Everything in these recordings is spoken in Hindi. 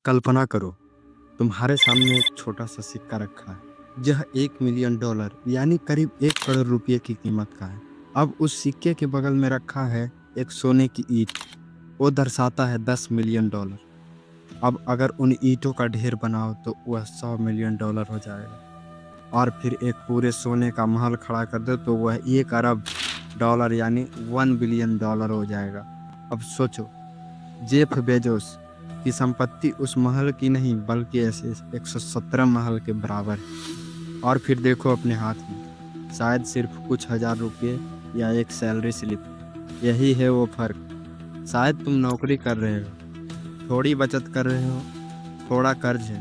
कल्पना करो, तुम्हारे सामने एक छोटा सा सिक्का रखा है। यह $1 मिलियन यानी करीब 1 करोड़ रुपए की कीमत का है। अब उस सिक्के के बगल में रखा है एक सोने की ईंट। वो दर्शाता है $10 मिलियन। अब अगर उन ईंटों का ढेर बनाओ तो वह $100 मिलियन हो जाएगा। और फिर एक पूरे सोने का महल खड़ा कर दो तो वह $1 अरब यानी $1 बिलियन हो जाएगा। अब सोचो, जेफ बेजोस की संपत्ति उस महल की नहीं बल्कि ऐसे 117 महल के बराबर है। और फिर देखो अपने हाथ में, शायद सिर्फ कुछ हजार रुपये या एक सैलरी स्लिप। यही है वो फर्क। शायद तुम नौकरी कर रहे हो, थोड़ी बचत कर रहे हो, थोड़ा कर्ज है,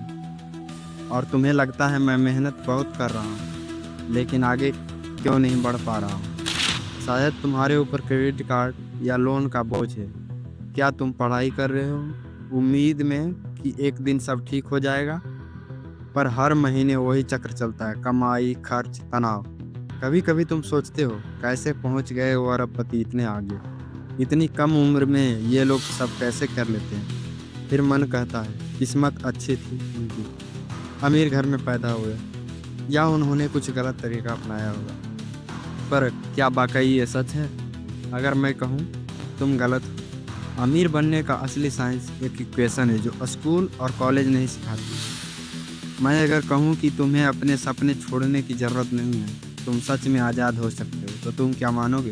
और तुम्हें लगता है मैं मेहनत बहुत कर रहा हूँ लेकिन आगे क्यों नहीं बढ़ पा रहा हूँ। शायद तुम्हारे ऊपर क्रेडिट कार्ड या लोन का बोझ है। क्या तुम पढ़ाई कर रहे हो उम्मीद में कि एक दिन सब ठीक हो जाएगा, पर हर महीने वही चक्र चलता है, कमाई, खर्च, तनाव। कभी कभी तुम सोचते हो कैसे पहुंच गए वो अरबपति इतने आगे, इतनी कम उम्र में ये लोग सब कैसे कर लेते हैं। फिर मन कहता है किस्मत अच्छी थी उनकी, अमीर घर में पैदा हुए, या उन्होंने कुछ गलत तरीका अपनाया होगा। पर क्या वाकई ये सच है? अगर मैं कहूँ तुम गलत हो। अमीर बनने का असली साइंस एक इक्वेशन है जो स्कूल और कॉलेज नहीं सिखाती। मैं अगर कहूँ कि तुम्हें अपने सपने छोड़ने की ज़रूरत नहीं है, तुम सच में आज़ाद हो सकते हो, तो तुम क्या मानोगे?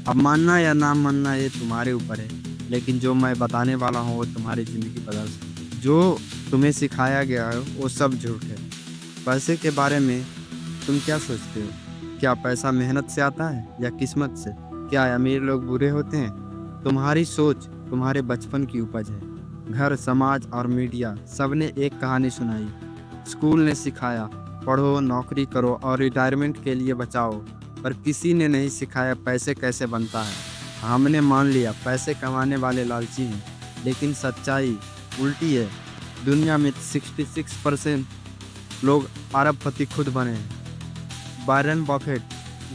अब मानना या ना मानना ये तुम्हारे ऊपर है, लेकिन जो मैं बताने वाला हूँ वो तुम्हारी ज़िंदगी बदल सकती है। जो तुम्हें सिखाया गया है वो सब झूठ है। पैसे के बारे में तुम क्या सोचते हो? क्या पैसा मेहनत से आता है या किस्मत से? क्या अमीर लोग बुरे होते हैं? तुम्हारी सोच तुम्हारे बचपन की उपज है। घर, समाज और मीडिया सबने एक कहानी सुनाई। स्कूल ने सिखाया पढ़ो, नौकरी करो और रिटायरमेंट के लिए बचाओ, पर किसी ने नहीं सिखाया पैसे कैसे बनता है। हमने मान लिया पैसे कमाने वाले लालची हैं, लेकिन सच्चाई उल्टी है। दुनिया में 66% लोग अरबपति खुद बने हैं। वारेन बफेट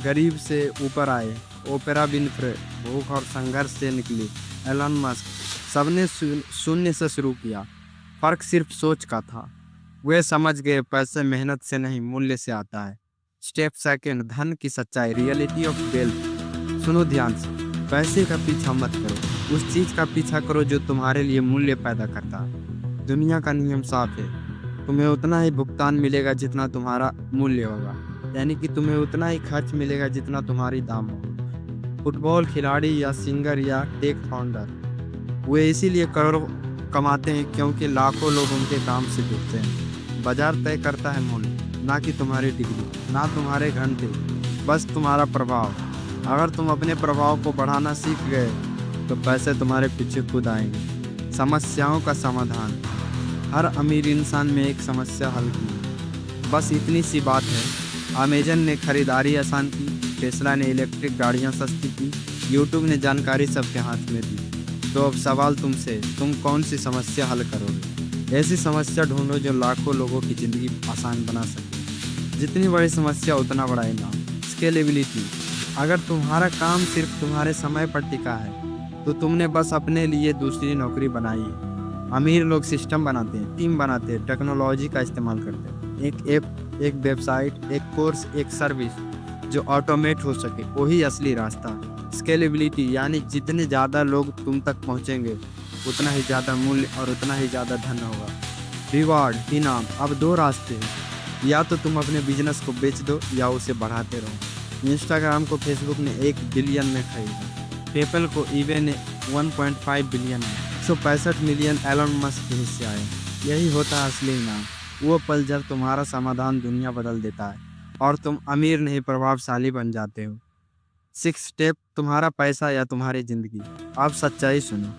गरीब से ऊपर आए, ओपरा विनफ्रे भूख और संघर्ष से निकली, एलन मस्क सबने शून्य से शुरू किया। फर्क सिर्फ सोच का था। वे समझ गए पैसे मेहनत से नहीं मूल्य से आता है। स्टेप सेकंड, धन की सच्चाई, रियलिटी ऑफ वेल्थ। सुनो ध्यान से, पैसे का पीछा मत करो, उस चीज का पीछा करो जो तुम्हारे लिए मूल्य पैदा करता है। दुनिया का नियम साफ है, तुम्हें उतना ही भुगतान मिलेगा जितना तुम्हारा मूल्य होगा, यानी कि तुम्हें उतना ही खर्च मिलेगा जितना तुम्हारी दाम हो। फुटबॉल खिलाड़ी या सिंगर या टेक फाउंडर वे इसीलिए करोड़ों कमाते हैं क्योंकि लाखों लोग उनके काम से जुड़ते हैं। बाजार तय करता है मूल्य, ना कि तुम्हारी डिग्री, ना तुम्हारे घंटे, बस तुम्हारा प्रभाव। अगर तुम अपने प्रभाव को बढ़ाना सीख गए तो पैसे तुम्हारे पीछे खुद आएंगे। समस्याओं का समाधान, हर अमीर इंसान में एक समस्या हल की, बस इतनी सी बात है। अमेजन ने खरीदारी आसान की, टेस्ला ने इलेक्ट्रिक गाड़ियां सस्ती की, यूट्यूब ने जानकारी सबके हाथ में दी। तो अब सवाल तुमसे, तुम कौन सी समस्या हल करोगे? ऐसी समस्या ढूंढो जो लाखों लोगों की ज़िंदगी आसान बना सके। जितनी बड़ी समस्या उतना बड़ा इनाम। स्केलेबिलिटी, अगर तुम्हारा काम सिर्फ तुम्हारे समय पर टिका है तो तुमने बस अपने लिए दूसरी नौकरी बनाई है। अमीर लोग सिस्टम बनाते हैं, टीम बनाते हैं, टेक्नोलॉजी का इस्तेमाल करते हैं। एक ऐप, एक वेबसाइट, एक कोर्स, एक सर्विस जो ऑटोमेट हो सके, वही असली रास्ता। स्केलेबिलिटी यानी जितने ज़्यादा लोग तुम तक पहुंचेंगे उतना ही ज़्यादा मूल्य और उतना ही ज़्यादा धन होगा। रिवार्ड, इनाम, अब दो रास्ते हैं, या तो तुम अपने बिजनेस को बेच दो या उसे बढ़ाते रहो। इंस्टाग्राम को फेसबुक ने 1 बिलियन में खरीदा, पेपल को ईबे ने 1.5 बिलियन में, 165 मिलियन एलन मस्क के हिस्से आए। यही होता है असली इनाम, वो पल जब तुम्हारा समाधान दुनिया बदल देता है और तुम अमीर नहीं प्रभावशाली बन जाते हो। 6 स्टेप, तुम्हारा पैसा या तुम्हारी जिंदगी। अब सच्चाई सुनो,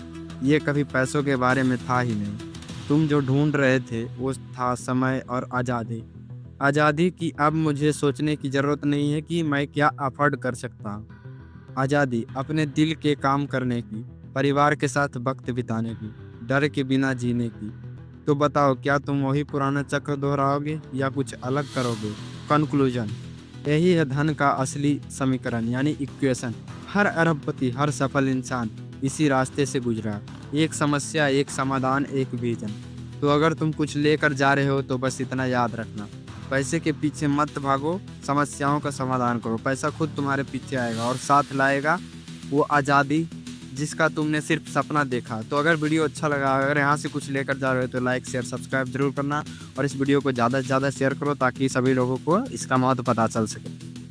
ये कभी पैसों के बारे में था ही नहीं। तुम जो ढूंढ रहे थे वो था समय और आज़ादी। आज़ादी की अब मुझे सोचने की ज़रूरत नहीं है कि मैं क्या अफोर्ड कर सकता हूँ। आज़ादी अपने दिल के काम करने की, परिवार के साथ वक्त बिताने की, डर के बिना जीने की। तो बताओ, क्या तुम वही पुराना चक्र दोहराओगे या कुछ अलग करोगे? कंक्लूजन, यही है धन का असली समीकरण यानी इक्वेशन। हर अरबपति, हर सफल इंसान इसी रास्ते से गुजरा। एक समस्या, एक समाधान, एक विजन। तो अगर तुम कुछ लेकर जा रहे हो तो बस इतना याद रखना, पैसे के पीछे मत भागो, समस्याओं का समाधान करो। पैसा खुद तुम्हारे पीछे आएगा और साथ लाएगा वो आज़ादी जिसका तुमने सिर्फ सपना देखा। तो अगर वीडियो अच्छा लगा, अगर यहाँ से कुछ लेकर जा रहे हो तो लाइक शेयर सब्सक्राइब जरूर करना और इस वीडियो को ज़्यादा से ज़्यादा शेयर करो ताकि सभी लोगों को इसका महत्व पता चल सके।